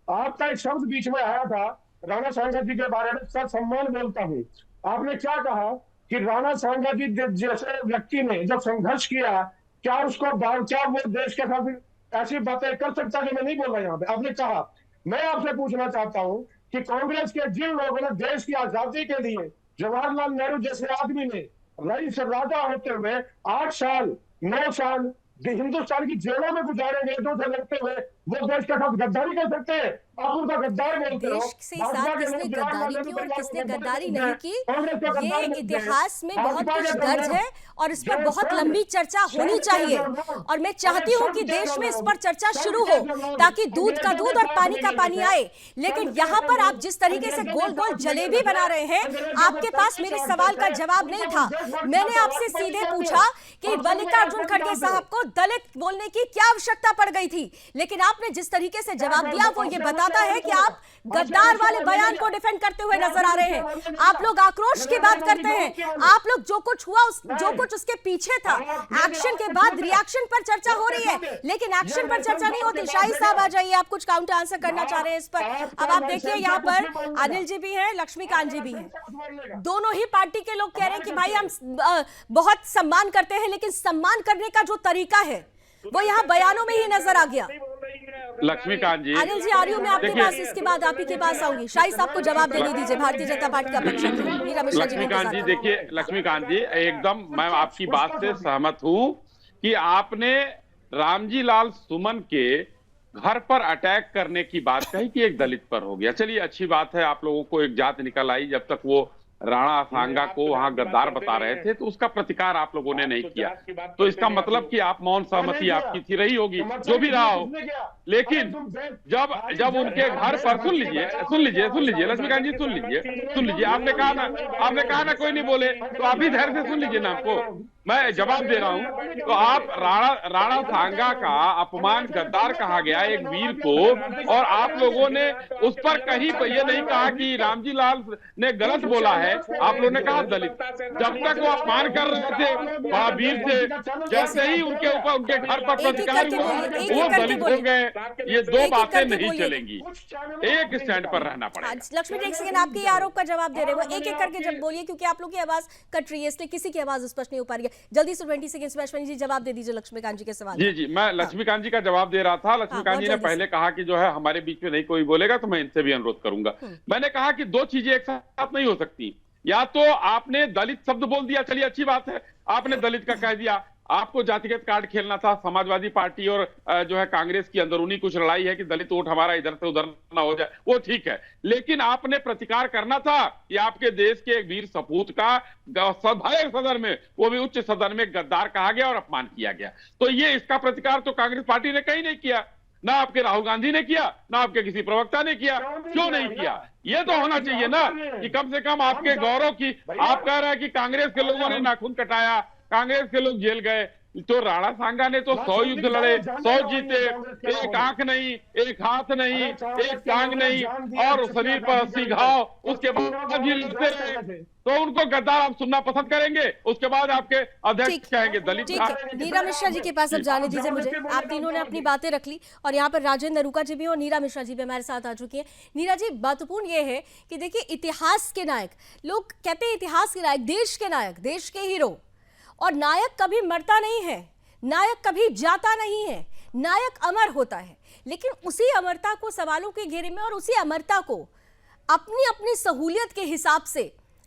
आपका एक शब्द बीच में आया था राणा सांगा जी के बारे में, सर सम्मान बोलता हूँ। आपने क्या कहा कि राणा सांगा जी जैसे व्यक्ति ने जब संघर्ष किया, क्या उसको क्या वो देश के साथ ऐसी बातें कर सकता है? मैं नहीं बोल रहा यहाँ पे। आपने कहा, मैं आपसे पूछना चाहता हूँ कि कांग्रेस के जिन लोगों ने देश की आजादी के लिए, जवाहरलाल नेहरू जैसे आदमी ने रईस राजा होते हुए 8 साल 9 साल हिंदुस्तान की जेलों में गुजारे नेताओं से लगते हुए, वो देश के साथ गद्दारी कर सकते हैं? आप उनका गद्दार बोलते हो। देश से साथ किसने गद्दारी की और किसने गद्दारी नहीं की, ये इतिहास में बहुत कुछ दर्ज है और इस पर बहुत लंबी चर्चा होनी चाहिए। और मैं चाहती हूँ कि देश में इस पर चर्चा शुरू हो ताकि दूध का दूध और पानी का पानी आए। लेकिन यहाँ पर आप जिस तरीके से गोल गोल जलेबी बना रहे हैं, आपके पास मेरे सवाल का जवाब नहीं था। मैंने आपसे सीधे पूछा कि मल्लिकार्जुन खड़गे साहब को दलित बोलने की क्या आवश्यकता पड़ गई थी, लेकिन आपने जिस तरीके से जवाब दिया वो ये बताता है कि आप गद्दार वाले बयान को डिफेंड करते हुए नजर आ रहे हैं। आप लोग आक्रोश की बात करते हैं, आप लोग जो कुछ हुआ जो कुछ उसके पीछे था, एक्शन के बाद रिएक्शन पर चर्चा हो रही है, लेकिन एक्शन पर चर्चा नहीं होती। शाही साहब आ जाइए, आप कुछ काउंटर आंसर करना चाह रहे हैं इस पर। अब आप देखिए यहाँ पर अनिल जी भी हैं, लक्ष्मीकांत जी भी हैं। दोनों ही पार्टी के लोग कह रहे हैं कि भाई हम बहुत सम्मान करते हैं, लेकिन सम्मान करने का जो तरीका है वो यहाँ बयानों में ही नजर आ गया। लक्ष्मीकांत जी, अनिल जी आ रही हूँ मैं आपके पास, इसके बाद आप ही के पास आऊंगी। शाही साहब को जवाब देने दीजिए, भारतीय जनता पार्टी का पक्ष। लक्ष्मीकांत जी देखिए, लक्ष्मीकांत जी एकदम मैं आपकी बात से सहमत हूँ कि आपने रामजी लाल सुमन के घर पर अटैक करने की बात कही कि एक दलित पर हो गया। चलिए अच्छी बात है, आप लोगों को एक जात निकल आई। जब तक वो राणा सांगा को वहां गद्दार बता रहे थे तो उसका प्रतिकार आप लोगों ने नहीं किया, तो इसका मतलब कि आप मौन सहमति आपकी थी रही होगी, जो भी रहा हो। लेकिन जब उनके घर पर सुन लीजिए लक्ष्मीकांत जी सुन लीजिए, आपने कहा ना कोई नहीं बोले, तो आप भी धैर्य से सुन लीजिए ना, आपको मैं जवाब दे रहा हूं। तो आप राणा सांगा का अपमान गद्दार कहा गया एक वीर को, और आप लोगों ने उस पर कहीं ये नहीं कहा कि रामजी लाल ने गलत बोला है, आप लोगों ने कहा दलित। जब तक वो अपमान कर रहे थे महावीर से, जैसे ही उनके ऊपर उनके घर पर प्रतिकार हुआ वो दलित हो गए। ये दो बातें नहीं चलेंगी, एक स्टैंड पर रहना पड़ेगा। लक्ष्मी एक सेकंड, आपके आरोप का जवाब दे रहे हो, एक एक करके जब बोलिए, क्योंकि आप लोग की आवाज कट रही है इसलिए किसी की आवाज स्पष्ट नहीं हो पा रही है। जल्दी से 20 सेकंड्स में अश्विनी जी जवाब दे दीजिए लक्ष्मीकांत जी के सवाल। जी मैं लक्ष्मीकांत जी का जवाब दे रहा था। लक्ष्मीकांत जी ने पहले कहा कि जो है हमारे बीच में नहीं कोई बोलेगा, तो मैं इनसे भी अनुरोध करूंगा। मैंने कहा कि दो चीजें एक साथ नहीं हो सकती। या तो आपने दलित शब्द बोल दिया, चलिए अच्छी बात है, आपने दलित का कह दिया, आपको जातिगत कार्ड खेलना था। समाजवादी पार्टी और जो है कांग्रेस की अंदरूनी कुछ लड़ाई है कि दलित वोट हमारा इधर से उधर ना हो जाए, वो ठीक है, लेकिन आपने प्रतिकार करना था कि आपके देश के एक वीर सपूत का सभा सदन में, वो भी उच्च सदन में गद्दार कहा गया और अपमान किया गया। तो ये इसका प्रतिकार तो कांग्रेस पार्टी ने कहीं नहीं किया, ना आपके राहुल गांधी ने किया, ना आपके किसी प्रवक्ता ने किया। क्यों नहीं किया? ये तो होना चाहिए ना कि कम से कम आपके गौरव की। आप कह रहे हैं कि कांग्रेस के लोगों ने नाखून कटाया, कांग्रेस के लोग जेल गए, तो राणा सांगा ने तो 100 युद्ध लड़े, 100 जीते, एक आंख नहीं, एक हाथ नहीं, एक टांग नहीं, और शरीर पर 80 घाव, उसके बाद भी लड़ते रहे। तो उनको गद्दार आप सुनना पसंद करेंगे? उसके बाद आपके अध्यक्ष कहेंगे दलित। ठीक है, नीरा मिश्रा जी के पास अब जाने दीजिए मुझे। आप तीनों ने अपनी बातें रख ली और यहाँ पर राजेंद्र नरूका जी भी और नीरा मिश्रा जी भी हमारे साथ आ चुकी हैं। नीरा जी, महत्वपूर्ण ये है कि देखिए, इतिहास के नायक, लोग कहते हैं इतिहास के नायक, देश के नायक, देश के हीरो, और नायक कभी मरता नहीं है, नायक कभी जाता नहीं है, नायक अमर होता है। लेकिन उसी अमरता को सवालों के घेरे में और उसी अमरता को अपनी अपनी सहूलियत के हिसाब से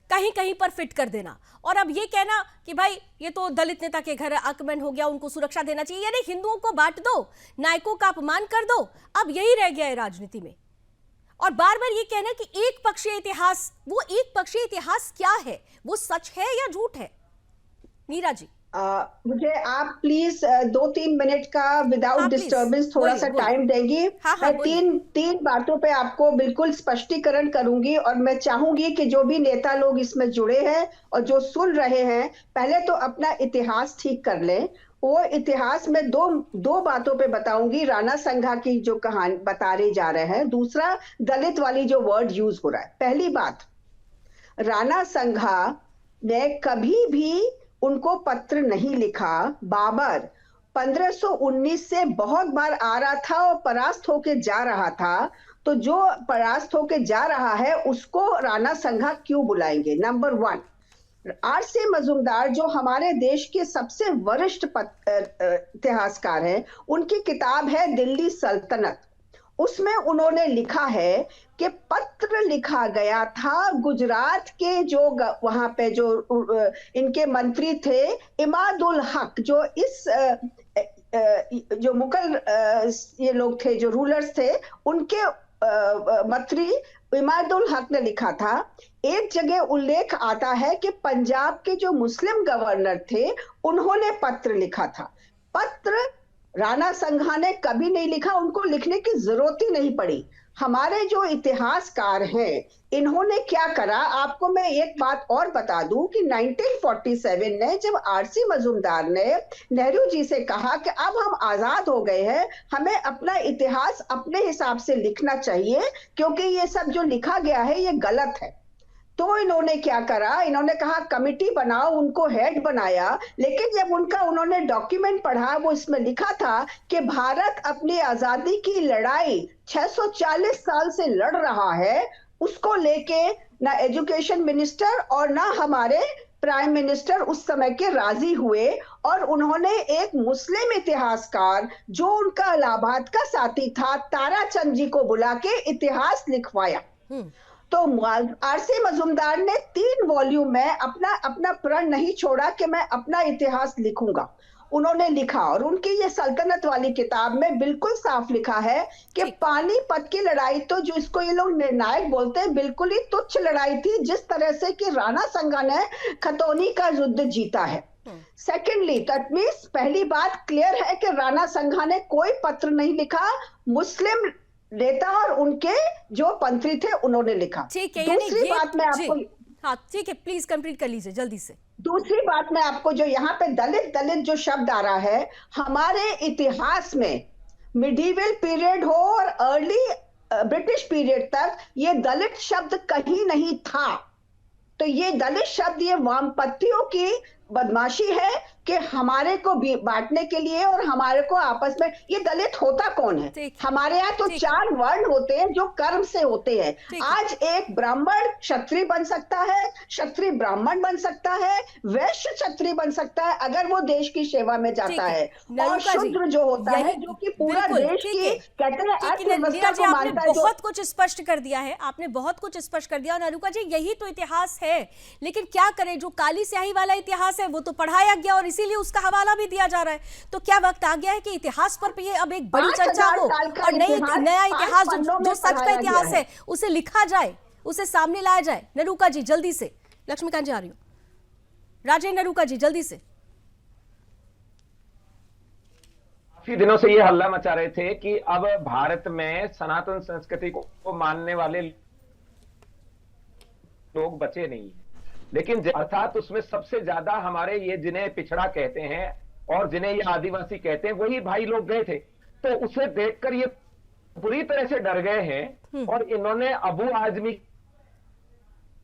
कहीं कहीं पर फिट कर देना, और अब ये कहना कि भाई ये तो दलित नेता के घर आक्रमण हो गया, उनको सुरक्षा देना चाहिए, यानी हिंदुओं को बांट दो, नायकों का अपमान कर दो। अब यही रह गया है राजनीति में। और बार बार ये कहना कि एक पक्षीय इतिहास, वो एक पक्षीय इतिहास क्या है, वो सच है या झूठ है? नीरा जी, मुझे आप प्लीज 2-3 मिनट का विदाउट डिस्टर्बेंस थोड़ा सा टाइम देंगी। मैं तीन बातों पे आपको बिल्कुल स्पष्टीकरण करूंगी, और मैं चाहूंगी कि जो भी नेता लोग इसमें जुड़े हैं और जो सुन रहे हैं, पहले तो अपना इतिहास ठीक कर लें। वो इतिहास में दो बातों पे बताऊंगी। राणा संघा की जो कहानी बता रहे जा रहे हैं, दूसरा दलित वाली जो वर्ड यूज हो रहा है। पहली बात, राणा संघा ने कभी भी उनको पत्र नहीं लिखा। बाबर 1519 से बहुत बार आ रहा था और परास्त होके जा रहा था, तो जो परास्त होके जा रहा है उसको राणा संघा क्यों बुलाएंगे? Number 1, RC. मजूमदार जो हमारे देश के सबसे वरिष्ठ इतिहासकार हैं, उनकी किताब है दिल्ली सल्तनत। उसमें उन्होंने लिखा है कि पत्र लिखा गया था गुजरात के जो वहां पे जो इनके मंत्री थे, इमादुल हक, जो इस जो मुगल ये लोग थे, जो रूलर्स थे, उनके मंत्री इमादुल हक ने लिखा था। एक जगह उल्लेख आता है कि पंजाब के जो मुस्लिम गवर्नर थे, उन्होंने पत्र लिखा था। पत्र राणा संघा ने कभी नहीं लिखा, उनको लिखने की जरूरत ही नहीं पड़ी। हमारे जो इतिहासकार हैं, इन्होंने क्या करा, आपको मैं एक बात और बता दूं कि 1947 में जब आर.सी. मजूमदार ने नेहरू जी से कहा कि अब हम आजाद हो गए हैं, हमें अपना इतिहास अपने हिसाब से लिखना चाहिए, क्योंकि ये सब जो लिखा गया है ये गलत है, तो इन्होंने क्या करा, इन्होंने कहा कमिटी बनाओ, उनको हेड बनाया। लेकिन जब उन्होंने डॉक्यूमेंट पढ़ा, वो इसमें लिखा था कि भारत अपनी आजादी की लड़ाई 640 साल से लड़ रहा है, उसको लेके ना एजुकेशन मिनिस्टर और ना हमारे प्राइम मिनिस्टर उस समय के राजी हुए, और उन्होंने एक मुस्लिम इतिहासकार जो उनका इलाहाबाद का साथी था, ताराचंद जी को बुला के इतिहास लिखवाया। तो आर.सी. मजूमदार ने 3 वॉल्यूम में अपना प्रण नहीं छोड़ा कि मैं अपना इतिहास लिखूंगा। उन्होंने लिखा, और उनकी ये सल्तनत वाली किताब में बिल्कुल साफ लिखा है कि पानीपत की लड़ाई, तो जो इसको ये लोग निर्णायक बोलते हैं, बिल्कुल ही तुच्छ लड़ाई थी, जिस तरह से कि राणा संघा ने खतौनी का युद्ध जीता है। सेकेंडली, दैट मींस पहली बात क्लियर है कि राणा संघा ने कोई पत्र नहीं लिखा, मुस्लिम नेता और उनके जो मंत्री थे उन्होंने लिखा। ठीक है, दूसरी बात मैं आपको, हाँ ठीक है, प्लीज कंप्लीट कर लीजिए जल्दी से। दूसरी बात मैं आपको, जो यहाँ पे दलित जो शब्द आ रहा है, हमारे इतिहास में मिडीवल पीरियड हो और अर्ली ब्रिटिश पीरियड तक ये दलित शब्द कहीं नहीं था। तो ये दलित शब्द ये वामपंथियों की बदमाशी है कि हमारे को बांटने के लिए और हमारे को आपस में, ये दलित होता कौन है? हमारे यहाँ तो 4 वर्ण होते हैं जो कर्म से होते हैं। आज एक ब्राह्मण क्षत्रिय बन सकता है, क्षत्रिय ब्राह्मण बन सकता है, वैश्य क्षत्रिय बन सकता है अगर वो देश की सेवा में जाता है, और शूद्र जो होता है जो कि पूरा देश की कहते हैं अर्थव्यवस्था को मानता है। बहुत कुछ स्पष्ट कर दिया है आपने, बहुत कुछ स्पष्ट कर दिया। और नरूका जी, यही तो इतिहास है, लेकिन क्या करें, जो काली स्याही वाला इतिहास इतिहास है वो तो पढ़ाया गया और इसीलिए उसका हवाला भी दिया जा रहा है। तो क्या वक्त आ गया है कि इतिहास पर भी अब एक बड़ी चर्चा हो और नया इतिहास जो सच का इतिहास है उसे लिखा जाए, उसे सामने लाया जाए। नरूका जी जल्दी से, लक्ष्मीकांत जी आ रही हूँ, राजेंद्र नरूका जी जल्दी से। काफी दिनों से ये हल्ला मचा रहे थे कि अब भारत में सनातन संस्कृति को मानने वाले लोग बचे नहीं हैं, लेकिन अर्थात उसमें सबसे ज्यादा हमारे ये जिन्हें पिछड़ा कहते हैं और जिन्हें ये आदिवासी कहते हैं वही भाई लोग गए थे। तो उसे देखकर ये पूरी तरह से डर गए हैं और इन्होंने अबू आजमी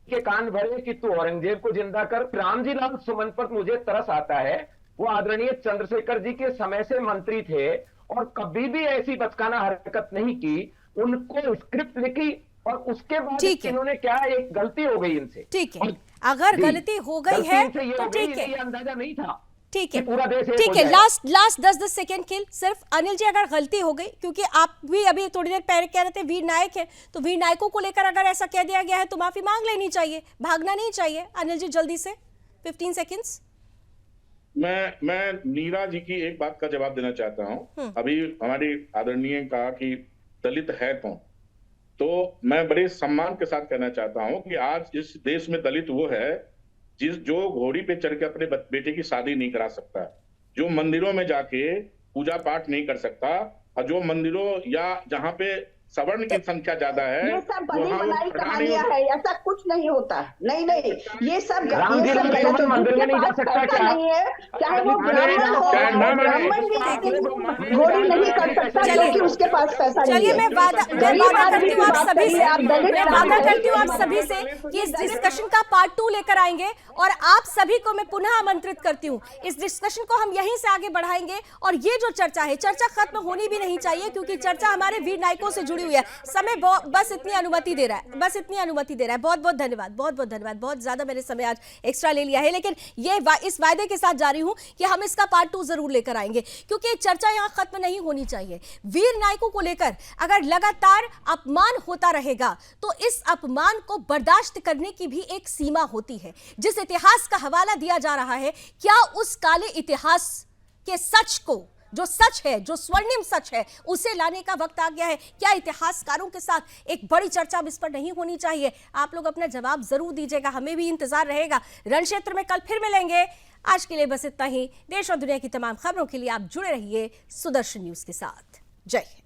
के कान भरे कि तू औरंगजेब को जिंदा कर। रामजी लाल सुमन पर मुझे तरस आता है, वो आदरणीय चंद्रशेखर जी के समय से मंत्री थे और कभी भी ऐसी बचकाना हरकत नहीं की। उनको स्क्रिप्ट लिखी और उसके बाद इन्होंने क्या, एक गलती हो गई इनसे। ठीक है, अगर गलती हो गई है तो ठीक है, ये अंदाजा नहीं था। ठीक है, पूरा देश ठीक है। लास्ट 10 सेकंड के सिर्फ अनिल जी, अगर गलती हो गई, क्योंकि आप भी अभी थोड़ी देर पहले कह रहे थे वीर नायक है, तो वीर नायकों को लेकर अगर ऐसा कह दिया गया है तो माफी मांग लेनी चाहिए, भागना नहीं चाहिए। अनिल जी जल्दी से 15 सेकंड्स। मैं नीरा जी की एक बात का जवाब देना चाहता हूँ। अभी हमारी आदरणीय कहा कि दलित है कौन, तो मैं बड़े सम्मान के साथ कहना चाहता हूँ कि आज इस देश में दलित वो है जो घोड़ी पे चढ़ के अपने बेटे की शादी नहीं करा सकता, जो मंदिरों में जाके पूजा पाठ नहीं कर सकता, और जो मंदिरों या जहाँ पे सवर्ण की संख्या ज्यादा है, ये सब बनी बनाई कहानियां है, ऐसा कुछ नहीं होता। नहीं, ये सब गलत है। मंदिर में नहीं जा सकता क्या? नहीं है, चाहे वो ब्राह्मण हो, ब्राह्मण भी घोड़ी नहीं कर सकता क्योंकि उसके पास पैसा नहीं है। चलिए, मैं वादा करती हूँ आप सभी से, मैं वादा करती हूँ आप सभी से कि इस डिस्कशन का पार्ट 2 लेकर आएंगे और आप सभी को मैं पुनः आमंत्रित करती हूँ। इस डिस्कशन को हम यहीं से आगे बढ़ाएंगे और ये जो चर्चा है, चर्चा खत्म होनी भी नहीं चाहिए, क्योंकि चर्चा हमारे वीर नायकों से जुड़ी हुई है। समय बस इतनी अनुमति दे रहा है, बस इतनी अनुमति दे रहा है। बहुत बहुत धन्यवाद, बहुत बहुत धन्यवाद। बहुत ज्यादा मैंने समय आज एक्स्ट्रा ले लिया है, लेकिन ये इस वायदे के साथ जा रही हूं कि हम इसका पार्ट 2 जरूर लेकर आएंगे, क्योंकि चर्चा यहां खत्म नहीं होनी चाहिए। वीर नायकों को लेकर अगर लगातार अपमान होता रहेगा तो इस अपमान को बर्दाश्त करने की भी एक सीमा होती है। जिस इतिहास का हवाला दिया जा रहा है, क्या उस काले इतिहास के सच को, जो सच है, जो स्वर्णिम सच है, उसे लाने का वक्त आ गया है? क्या इतिहासकारों के साथ एक बड़ी चर्चा इस पर नहीं होनी चाहिए? आप लोग अपना जवाब जरूर दीजिएगा, हमें भी इंतजार रहेगा। रण क्षेत्र में कल फिर मिलेंगे। आज के लिए बस इतना ही। देश और दुनिया की तमाम खबरों के लिए आप जुड़े रहिए सुदर्शन न्यूज के साथ। जय हिंद।